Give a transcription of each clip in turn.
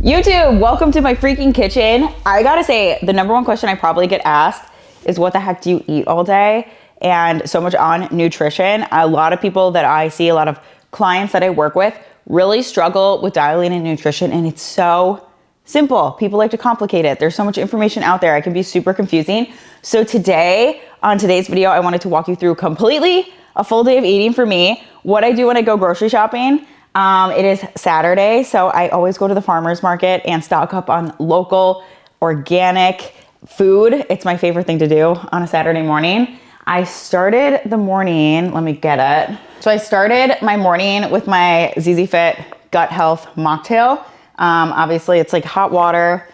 YouTube, welcome to my freaking kitchen. I gotta say, the number one question I probably get asked is what the heck do you eat all day? And so much on nutrition. A lot of people that I see, a lot of clients that I work with really struggle with dialing in nutrition, and it's so simple. People like to complicate it. There's so much information out there. It can be super confusing. So today, on today's video, I wanted to walk you through completely a full day of eating for me, what I do when I go grocery shopping. It is Saturday, so I always go to the farmer's market and stock up on local, organic food. It's my favorite thing to do on a Saturday morning. I started the morning, let me get it. So I started my morning with my ZZ Fit Gut Health mocktail. Obviously it's like hot water.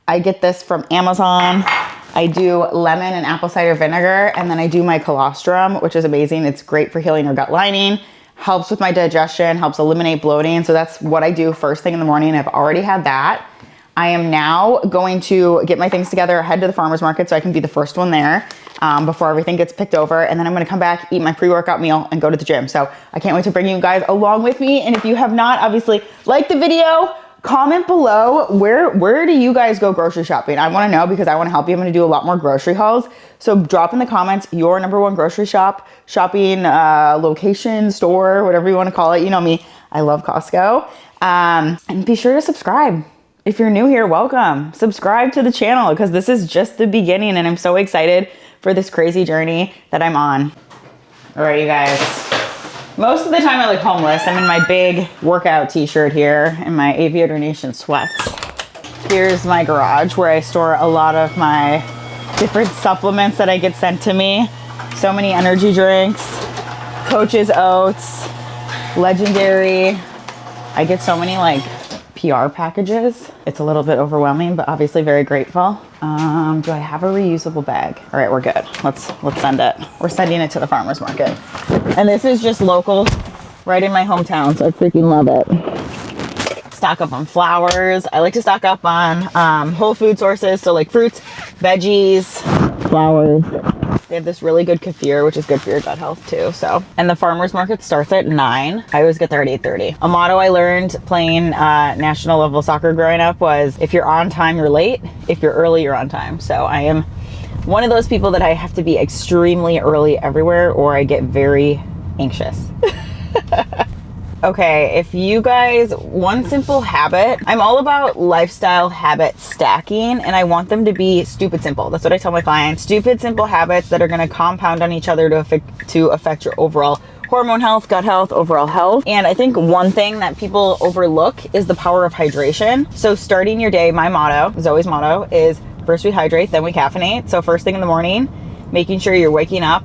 I get this from Amazon. I do lemon and apple cider vinegar, and then I do my colostrum, which is amazing. It's great for healing your gut lining. Helps with my digestion, helps eliminate bloating. So that's what I do first thing in the morning. I've already had that. I am now going to get my things together, head to the farmer's market so I can be the first one there before everything gets picked over. And then I'm gonna come back, eat my pre-workout meal, and go to the gym. So I can't wait to bring you guys along with me. And if you have not, obviously, like the video, comment below, where do you guys go grocery shopping? I wanna know because I wanna help you. I'm gonna do a lot more grocery hauls. So drop in the comments your number one grocery shopping location, store, whatever you wanna call it. You know me, I love Costco. And be sure to subscribe. If you're new here, welcome. Subscribe to the channel because this is just the beginning and I'm so excited for this crazy journey that I'm on. All right, you guys. Most of the time I look homeless. I'm in my big workout t-shirt here and my Aviator Nation sweats. Here's my garage where I store a lot of my different supplements that I get sent to me. So many energy drinks, Coach's Oats, Legendary. I get so many like PR packages. It's a little bit overwhelming, but obviously very grateful. Do I have a reusable bag? All right, we're good. Let's send it. We're sending it to the farmer's market. And this is just local, right in my hometown, so I freaking love it. Stock up on flowers. I like to stock up on whole food sources, so like fruits, veggies, flowers. They have this really good kefir, which is good for your gut health too. So, and the farmer's market starts at 9. I always get there at 8:30. A motto I learned playing national level soccer growing up was, if you're on time, you're late. If you're early, you're on time. So I am one of those people that I have to be extremely early everywhere or I get very anxious. Okay, if you guys, one simple habit, I'm all about lifestyle habit stacking and I want them to be stupid simple. That's what I tell my clients. Stupid simple habits that are gonna compound on each other to affect your overall hormone health, gut health, overall health. And I think one thing that people overlook is the power of hydration. So starting your day, my motto, Zoe's motto is first we hydrate, then we caffeinate. So first thing in the morning, making sure you're waking up.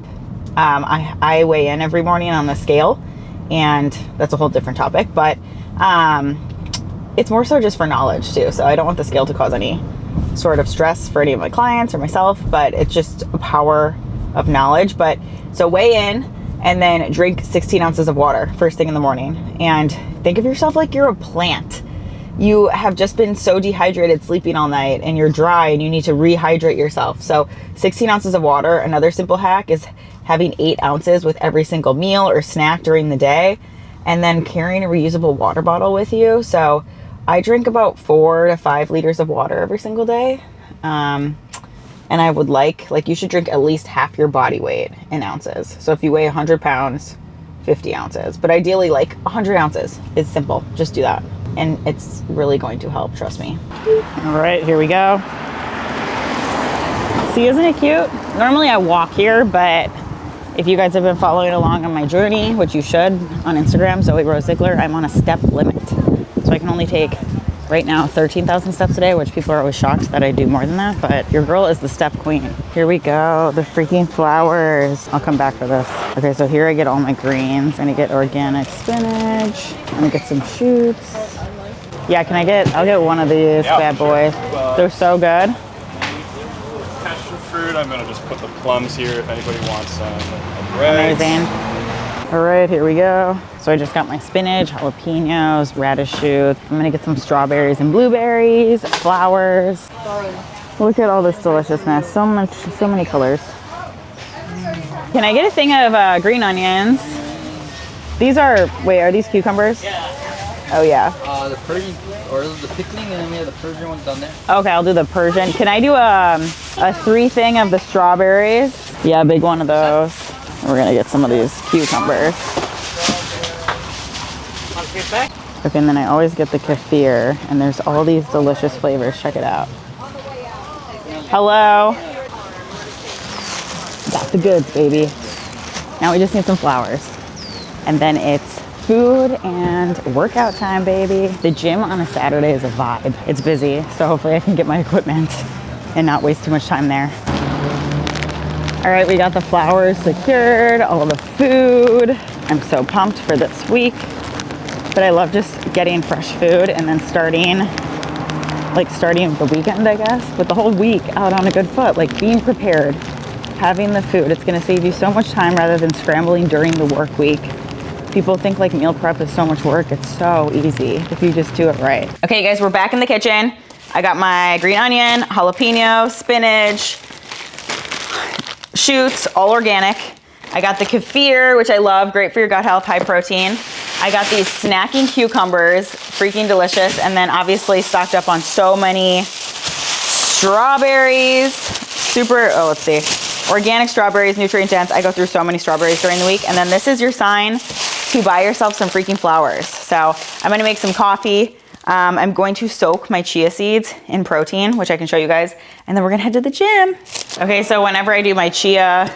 I weigh in every morning on the scale. And that's a whole different topic, but it's more so just for knowledge too. So I don't want the scale to cause any sort of stress for any of my clients or myself, but it's just a power of knowledge. But so weigh in and then drink 16 ounces of water first thing in the morning. And think of yourself like you're a plant. You have just been so dehydrated sleeping all night and you're dry and you need to rehydrate yourself. So 16 ounces of water. Another simple hack is having 8 ounces with every single meal or snack during the day, and then carrying a reusable water bottle with you. So I drink about 4 to 5 liters of water every single day. And I would like you should drink at least half your body weight in ounces. So if you weigh 100 pounds, 50 ounces, but ideally like 100 ounces is simple. Just do that. And it's really going to help, trust me. All right, here we go. See, isn't it cute? Normally I walk here, but if you guys have been following along on my journey, which you should on Instagram, Zoe Ziegler, I'm on a step limit. So I can only take right now 13,000 steps a day, which people are always shocked that I do more than that, but your girl is the step queen. Here we go, the freaking flowers. I'll come back for this. Okay, so here I get all my greens. I'm gonna get organic spinach. I'm gonna get some shoots. Yeah, I'll get one of these bad boys. They're so good. Passion fruit, I'm gonna just put the plums here if anybody wants some. Amazing. All right, here we go. So I just got my spinach, jalapenos, radish shoots. I'm gonna get some strawberries and blueberries, flowers. Look at all this deliciousness. So many colors. Can I get a thing of green onions? These are, wait, are these cucumbers? Yeah. Oh yeah. The Persian, or the pickling, and then we have the Persian ones down there. Okay, I'll do the Persian. Can I do a 3 thing of the strawberries? Yeah, a big one of those. We're gonna get some of these cucumbers. Okay, and then I always get the kefir, and there's all these delicious flavors. Check it out. Hello. Got the goods, baby. Now we just need some flowers. And then it's food and workout time, baby. The gym on a Saturday is a vibe. It's busy, so hopefully I can get my equipment and not waste too much time there. All right, we got the flowers secured, all the food. I'm so pumped for this week. But I love just getting fresh food and then starting the weekend, I guess, with the whole week out on a good foot, like being prepared, having the food. It's gonna save you so much time rather than scrambling during the work week. People think like meal prep is so much work. It's so easy if you just do it right. Okay guys, we're back in the kitchen. I got my green onion, jalapeno, spinach, shoots, all organic. I got the kefir, which I love, great for your gut health, high protein. I got these snacking cucumbers, freaking delicious. And then obviously stocked up on so many strawberries, let's see, organic strawberries, nutrient dense. I go through so many strawberries during the week. And then this is your sign to buy yourself some freaking flowers. So I'm gonna make some coffee. I'm going to soak my chia seeds in protein, which I can show you guys. And then we're gonna head to the gym. Okay, so whenever I do my chia,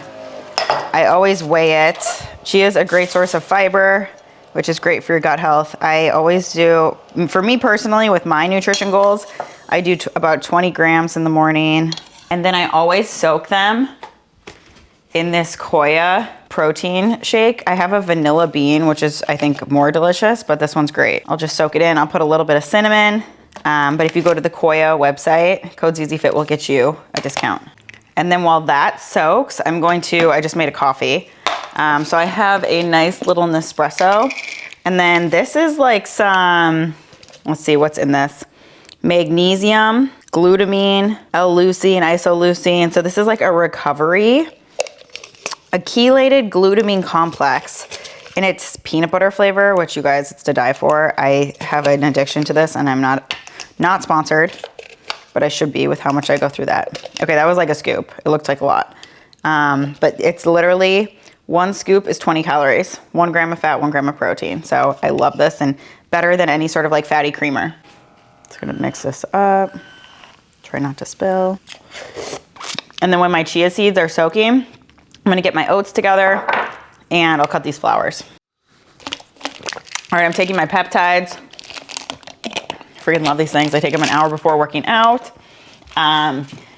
I always weigh it. Chia is a great source of fiber, which is great for your gut health. I always do, for me personally, with my nutrition goals, I do about 20 grams in the morning. And then I always soak them in this Koya protein shake. I have a vanilla bean, which is, I think, more delicious, but this one's great. I'll just soak it in. I'll put a little bit of cinnamon. But if you go to the Koya website, code ZZFit will get you a discount. And then while that soaks, I just made a coffee. So I have a nice little Nespresso. And then this is like some, let's see what's in this. Magnesium, glutamine, L-leucine, isoleucine. So this is like a recovery, a chelated glutamine complex. And it's peanut butter flavor, which you guys, it's to die for. I have an addiction to this and I'm not sponsored, but I should be with how much I go through that. Okay, that was like a scoop. It looked like a lot. But it's literally, 1 scoop is 20 calories, 1 gram of fat, 1 gram of protein. So I love this and better than any sort of like fatty creamer. Just gonna mix this up. Try not to spill. And then when my chia seeds are soaking, I'm gonna get my oats together and I'll cut these flowers. All right, I'm taking my peptides. Freaking love these things. I take them an hour before working out.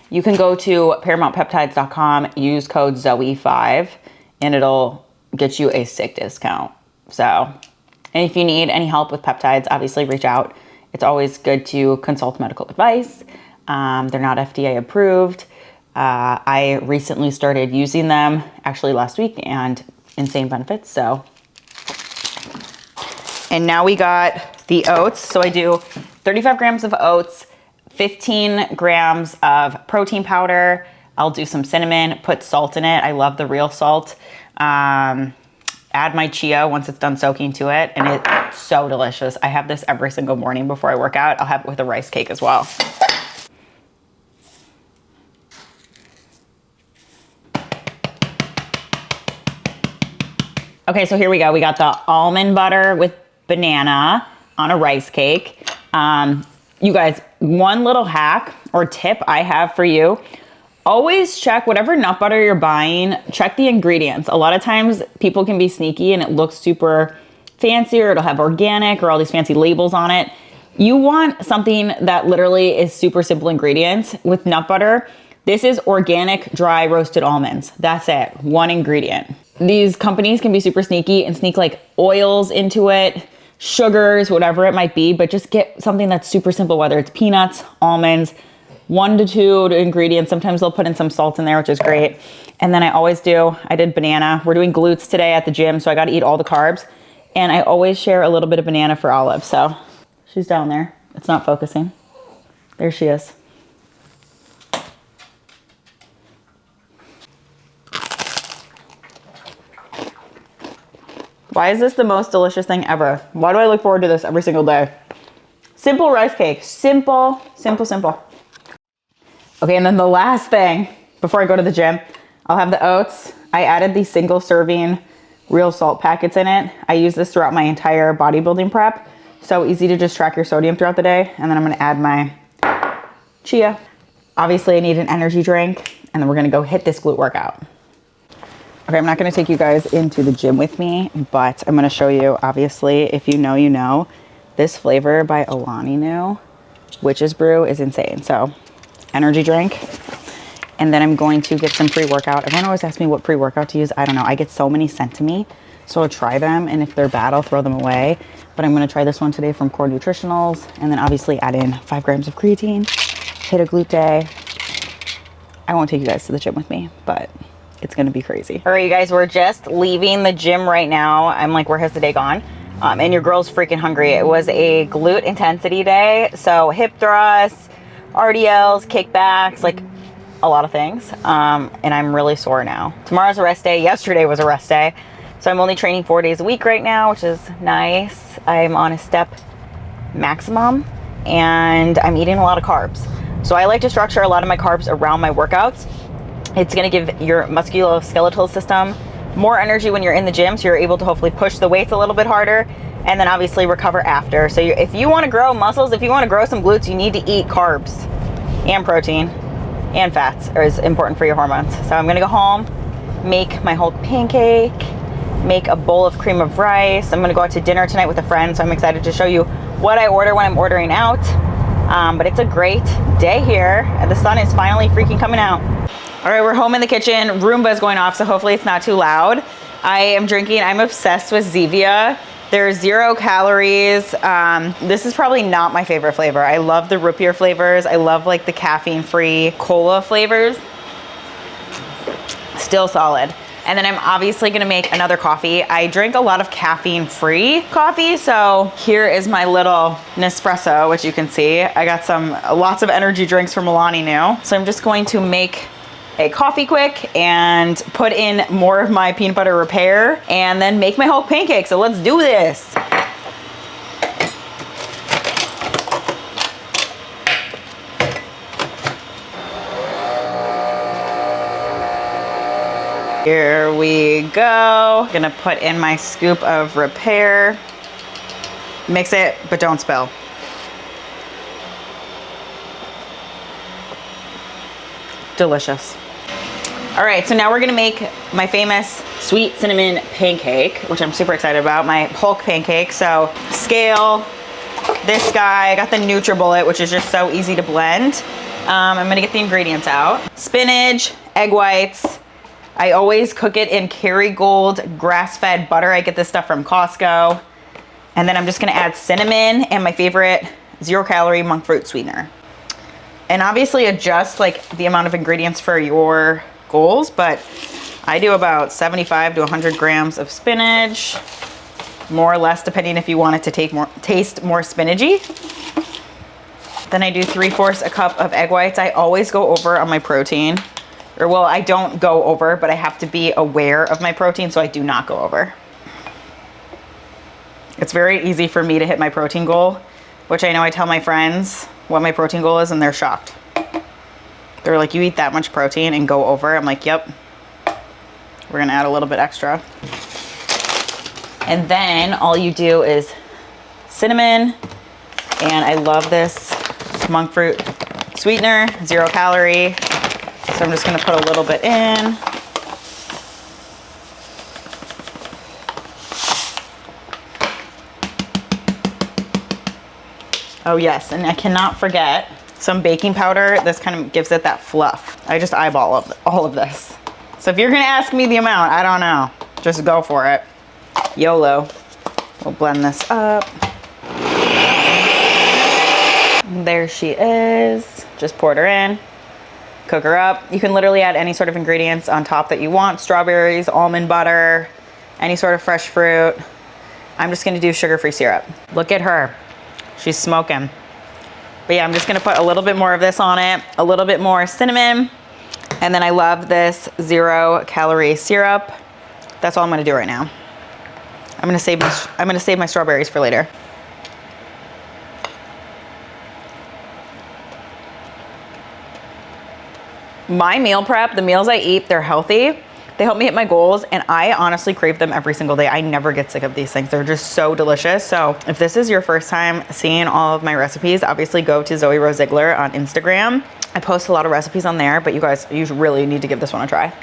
You can go to ParamountPeptides.com, use code ZOE5, and it'll get you a sick discount. So, and if you need any help with peptides, obviously reach out. It's always good to consult medical advice. They're not FDA approved. I recently started using them actually last week and insane benefits, so. And now we got the oats. So I do 35 grams of oats, 15 grams of protein powder. I'll do some cinnamon, put salt in it. I love the real salt. Add my chia once it's done soaking to it, and it's so delicious. I have this every single morning before I work out. I'll have it with a rice cake as well. Okay, so here we go. We got the almond butter with banana on a rice cake. You guys, one little hack or tip I have for you, always check whatever nut butter you're buying, check the ingredients. A lot of times people can be sneaky and it looks super fancy, or it'll have organic or all these fancy labels on it. You want something that literally is super simple ingredients. With nut butter, this is organic dry roasted almonds. That's it, one ingredient. These companies can be super sneaky and sneak like oils into it, sugars, whatever it might be, but just get something that's super simple, whether it's peanuts, almonds, 1 to 2 ingredients. Sometimes they'll put in some salt in there, which is great. And then I did banana. We're doing glutes today at the gym, so I got to eat all the carbs. And I always share a little bit of banana for Olive. So she's down there. It's not focusing. There she is. Why is this the most delicious thing ever? Why do I look forward to this every single day? Simple rice cake. Simple, simple, simple. Okay, and then the last thing, before I go to the gym, I'll have the oats. I added these single serving real salt packets in it. I use this throughout my entire bodybuilding prep. So easy to just track your sodium throughout the day. And then I'm gonna add my chia. Obviously I need an energy drink, and then we're gonna go hit this glute workout. Okay, I'm not gonna take you guys into the gym with me, but I'm gonna show you, obviously, if you know, you know, this flavor by Alani Nu, Witch's Brew, is insane. So, energy drink. And then I'm going to get some pre-workout. Everyone always asks me what pre-workout to use. I don't know, I get so many sent to me. So I'll try them, and if they're bad, I'll throw them away. But I'm gonna try this one today from Core Nutritionals, and then obviously add in 5 grams of creatine, hit a glute day. I won't take you guys to the gym with me, but it's gonna be crazy. All right, you guys, we're just leaving the gym right now. I'm like, where has the day gone? And your girl's freaking hungry. It was a glute intensity day. So hip thrusts, RDLs, kickbacks, like a lot of things. And I'm really sore now. Tomorrow's a rest day. Yesterday was a rest day. So I'm only training 4 days a week right now, which is nice. I'm on a step maximum, and I'm eating a lot of carbs. So I like to structure a lot of my carbs around my workouts. It's gonna give your musculoskeletal system more energy when you're in the gym, so you're able to hopefully push the weights a little bit harder, and then obviously recover after. So if you wanna grow muscles, if you wanna grow some glutes, you need to eat carbs and protein and fats is important for your hormones. So I'm gonna go home, make my whole pancake, make a bowl of cream of rice. I'm gonna go out to dinner tonight with a friend, so I'm excited to show you what I order when I'm ordering out. But it's a great day here, and the sun is finally freaking coming out. All right, we're home in the kitchen. Roomba is going off, so hopefully it's not too loud. I'm obsessed with Zevia. There's 0 calories. This is probably not my favorite flavor. I love the root beer flavors. I love like the caffeine-free cola flavors. Still solid. And then I'm obviously gonna make another coffee. I drink a lot of caffeine-free coffee, so here is my little Nespresso, which you can see. I got lots of energy drinks from Alani Nu. So I'm just going to make a coffee quick and put in more of my peanut butter repair and then make my whole pancake. So let's do this. Here we go. Gonna put in my scoop of repair. Mix it, but don't spill. Delicious. All right, so now we're gonna make my famous sweet cinnamon pancake, which I'm super excited about, my Hulk pancake. So scale, this guy, I got the NutriBullet, which is just so easy to blend. I'm gonna get the ingredients out. Spinach, egg whites. I always cook it in Kerrygold grass-fed butter. I get this stuff from Costco. And then I'm just gonna add cinnamon and my favorite 0-calorie monk fruit sweetener. And obviously adjust like the amount of ingredients for your goals, but I do about 75 to 100 grams of spinach, more or less depending if you want it to taste more spinachy. Then I do 3/4 a cup of egg whites. I always go over on my protein. Or well, I don't go over, but I have to be aware of my protein, so I do not go over. It's very easy for me to hit my protein goal, which I know I tell my friends what my protein goal is and they're shocked. They're like, you eat that much protein and go over? I'm like, yep. We're gonna add a little bit extra. And then all you do is cinnamon, and I love this monk fruit sweetener, 0 calorie. So I'm just gonna put a little bit in. Oh yes, and I cannot forget some baking powder. This kind of gives it that fluff. I just eyeball all of this. So if you're gonna ask me the amount, I don't know. Just go for it. YOLO. We'll blend this up. There she is. Just poured her in. Cook her up. You can literally add any sort of ingredients on top that you want. Strawberries, almond butter, any sort of fresh fruit. I'm just gonna do sugar-free syrup. Look at her. She's smoking. But yeah, I'm just gonna put a little bit more of this on it, a little bit more cinnamon, and then I love this 0-calorie syrup. That's all I'm gonna do right now. I'm gonna save my strawberries for later. My meal prep, the meals I eat, they're healthy. They help me hit my goals, and I honestly crave them every single day. I never get sick of these things. They're just so delicious. So if this is your first time seeing all of my recipes, obviously go to Zoe Ziegler on Instagram. I post a lot of recipes on there, but you guys, you really need to give this one a try.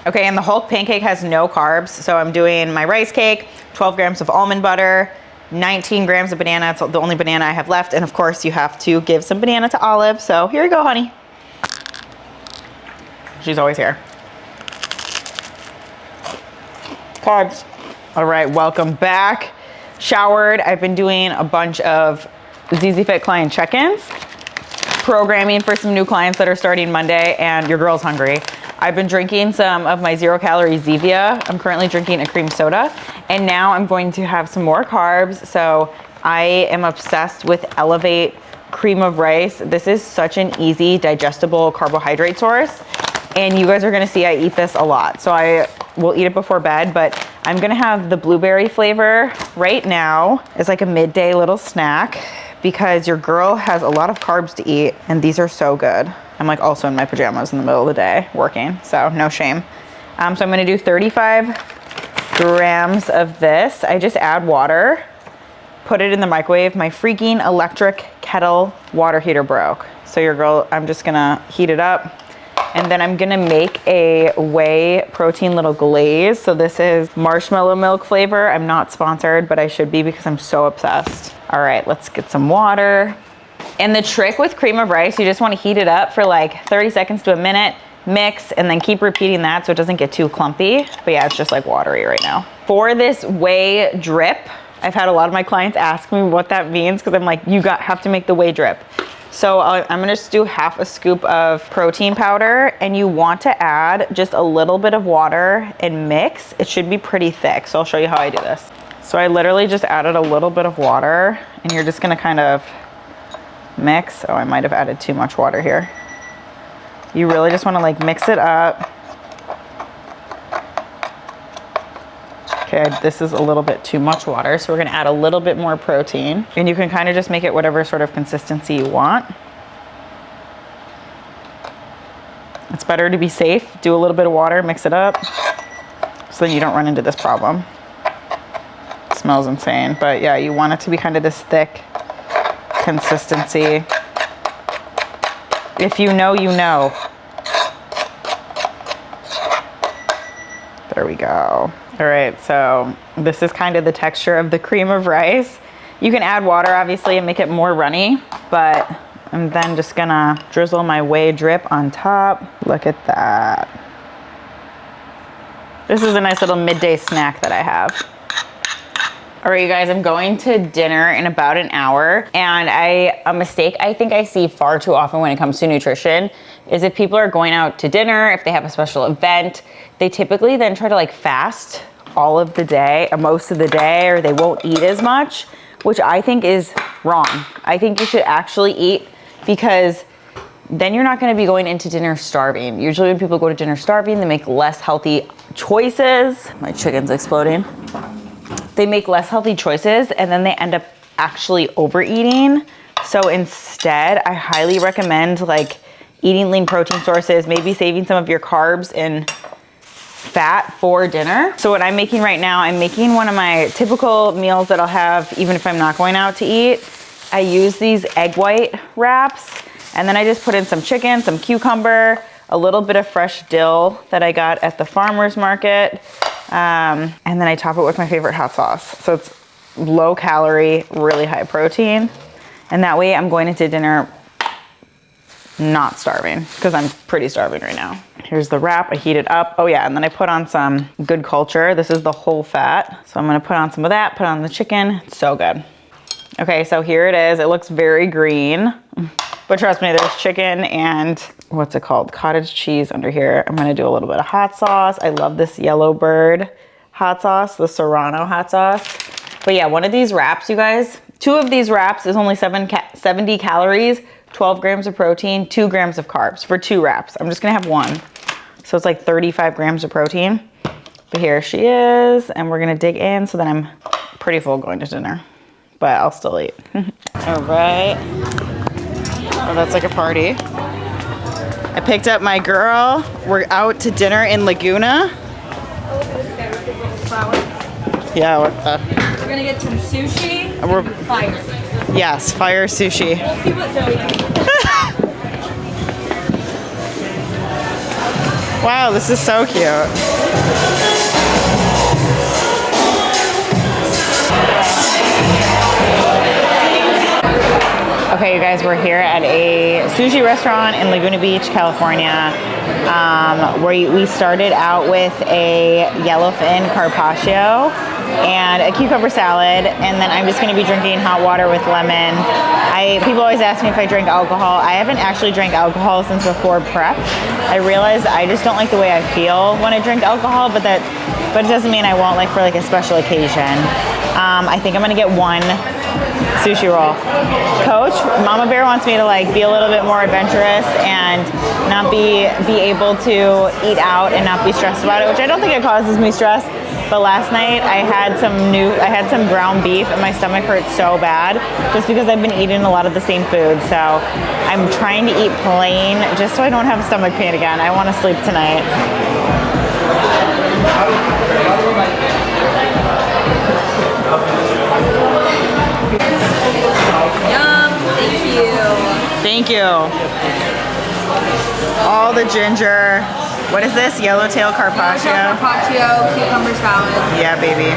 Okay, and the Hulk pancake has no carbs. So I'm doing my rice cake, 12 grams of almond butter, 19 grams of banana. It's the only banana I have left. And of course you have to give some banana to Olive. So here you go, honey. She's always here. Carbs. All right, welcome back. Showered. I've been doing a bunch of ZZ Fit client check-ins, programming for some new clients that are starting Monday, and your girl's hungry. I've been drinking some of my 0-calorie Zevia. I'm currently drinking a cream soda, and now I'm going to have some more carbs. So I am obsessed with Elevate cream of rice. This is such an easy, digestible carbohydrate source. And you guys are gonna see I eat this a lot. So I will eat it before bed, but I'm gonna have the blueberry flavor right now as like a midday little snack because your girl has a lot of carbs to eat and these are so good. I'm like also in my pajamas in the middle of the day working, so no shame. So I'm gonna do 35 grams of this. I just add water, put it in the microwave. My freaking electric kettle water heater broke. So your girl, I'm just gonna heat it up. And then I'm gonna make a whey protein little glaze. So this is marshmallow milk flavor. I'm not sponsored, but I should be because I'm so obsessed. All right, let's get some water. And the trick with cream of rice, you just wanna heat it up for like 30 seconds to a minute, mix, and then keep repeating that so it doesn't get too clumpy. But yeah, it's just like watery right now. For this whey drip, I've had a lot of my clients ask me what that means because I'm like, you have to make the whey drip. So I'm gonna just do half a scoop of protein powder, and you want to add just a little bit of water and mix. It should be pretty thick, so I'll show you how I do this. So I literally just added a little bit of water, and you're just gonna kind of mix. Oh, I might have added too much water here. You really just wanna like mix it up. Okay, this is a little bit too much water, so we're gonna add a little bit more protein. And you can kind of just make it whatever sort of consistency you want. It's better to be safe. Do a little bit of water, mix it up, so then you don't run into this problem. It smells insane, but yeah, you want it to be kind of this thick consistency. If you know, you know. There we go. All right, so this is kind of the texture of the cream of rice. You can add water, obviously, and make it more runny, but I'm then just gonna drizzle my whey drip on top. Look at that. This is a nice little midday snack that I have. All right, you guys, I'm going to dinner in about an hour, and a mistake I think I see far too often when it comes to nutrition is if people are going out to dinner, if they have a special event, they typically then try to like fast all of the day, or most of the day, or they won't eat as much, which I think is wrong. I think you should actually eat because then you're not gonna be going into dinner starving. Usually when people go to dinner starving, they make less healthy choices. My chicken's exploding. They make less healthy choices and then they end up actually overeating. So instead, I highly recommend like eating lean protein sources, maybe saving some of your carbs and fat for dinner. So what I'm making right now, I'm making one of my typical meals that I'll have even if I'm not going out to eat. I use these egg white wraps, and then I just put in some chicken, some cucumber, a little bit of fresh dill that I got at the farmer's market, and then I top it with my favorite hot sauce. So it's low calorie, really high protein, and that way I'm going into dinner not starving, because I'm pretty starving right now. Here's the wrap, I heat it up. Oh yeah, and then I put on some Good Culture. This is the whole fat. So I'm gonna put on some of that, put on the chicken. It's so good. Okay, so here it is. It looks very green, but trust me, there's chicken and what's it called? Cottage cheese under here. I'm gonna do a little bit of hot sauce. I love this Yellow Bird hot sauce, the Serrano hot sauce. But yeah, one of these wraps, you guys, 2 of these wraps is only 70 calories, 12 grams of protein, 2 grams of carbs for 2 wraps. I'm just gonna have 1. So it's like 35 grams of protein. But here she is, and we're gonna dig in so that I'm pretty full going to dinner, but I'll still eat. All right. Oh, that's like a party. I picked up my girl. We're out to dinner in Laguna. Yeah, what the? We're gonna get some sushi. We're, Fire. yes, fire sushi. We'll see what Zoe does. Wow, this is so cute. Okay, you guys, we're here at a sushi restaurant in Laguna Beach, California, where we started out with a yellowfin carpaccio and a cucumber salad, and then I'm just going to be drinking hot water with lemon. People always ask me if I drink alcohol. I haven't actually drank alcohol since before prep. I realized I just don't like the way I feel when I drink alcohol, but it doesn't mean I won't, like for like a special occasion. I think I'm going to get one sushi roll. Coach, Mama Bear wants me to like be a little bit more adventurous and not be able to eat out and not be stressed about it, which I don't think it causes me stress. But last night I had some ground beef and my stomach hurt so bad just because I've been eating a lot of the same food. So I'm trying to eat plain just so I don't have stomach pain again. I want to sleep tonight. Yum, thank you. Thank you. All the ginger. What is this? Yellowtail carpaccio? Carpaccio, cucumber salad. Yeah, baby.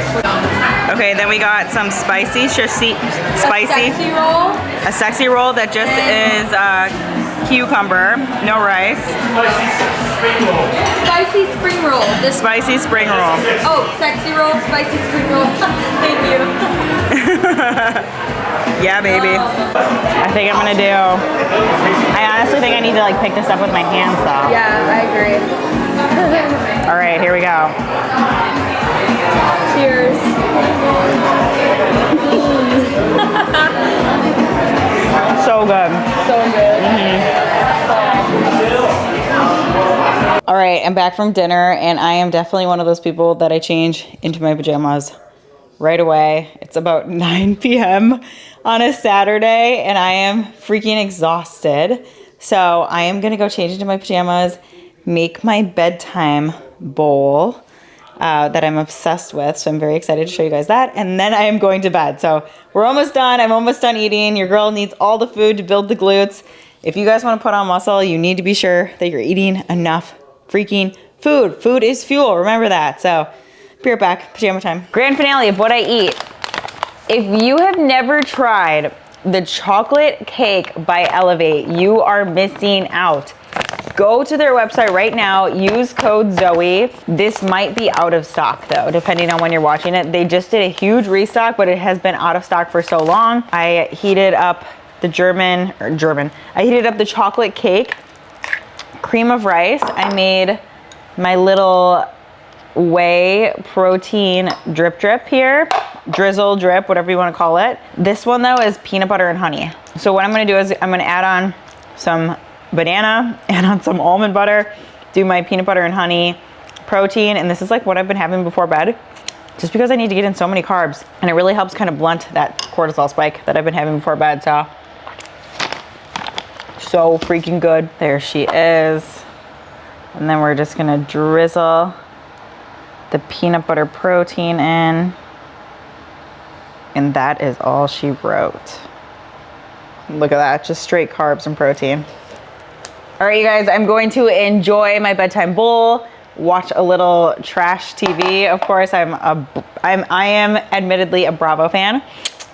Okay, then we got some spicy. Sexy roll. A sexy roll that just is cucumber, no rice. Spicy spring roll. This Spicy spring roll. Oh, sexy roll, spicy spring roll. Thank you. Yeah, baby. I think I'm gonna do. I honestly think I need to like pick this up with my hands though. Yeah, I agree. All right, here we go. Cheers. So good. So good. All right, I'm back from dinner, and I am definitely one of those people that I change into my pajamas right away. It's about 9 p.m. on a Saturday, and I am freaking exhausted. So I am gonna go change into my pajamas, make my bedtime bowl that I'm obsessed with. So I'm very excited to show you guys that. And then I am going to bed. So we're almost done. I'm almost done eating. Your girl needs all the food to build the glutes. If you guys want to put on muscle, you need to be sure that you're eating enough freaking food. Food is fuel. Remember that. So be right back. Pajama time. Grand finale of what I eat. If you have never tried the chocolate cake by Elevate, you are missing out. Go to their website right now, use code Zoe. This might be out of stock though, depending on when you're watching it. They just did a huge restock, but it has been out of stock for so long. I heated up the I heated up the chocolate cake, cream of rice. I made my little whey protein drip here, drizzle drip, whatever you want to call it. This one though is peanut butter and honey. So what I'm gonna do is I'm gonna add on some banana, add on some almond butter, do my peanut butter and honey protein, and this is like what I've been having before bed, just because I need to get in so many carbs, and it really helps kind of blunt that cortisol spike that I've been having before bed. So freaking good. There she is. And then we're just gonna drizzle the peanut butter protein in, and that is all she wrote. Look at that, just straight carbs and protein. All right, you guys, I'm going to enjoy my bedtime bowl, watch a little trash TV. Of course, I am admittedly a Bravo fan,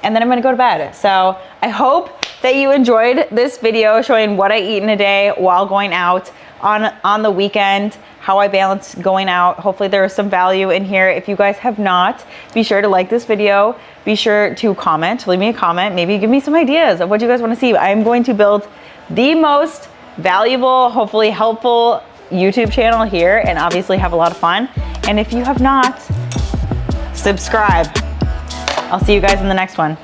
and then I'm gonna go to bed. So I hope that you enjoyed this video showing what I eat in a day while going out on the weekend, how I balance going out. Hopefully there is some value in here. If you guys have not, be sure to like this video. Be sure to comment, leave me a comment, maybe give me some ideas of what you guys wanna see. I am going to build the most valuable, hopefully helpful YouTube channel here, and obviously have a lot of fun. And if you have not, subscribe. I'll see you guys in the next one.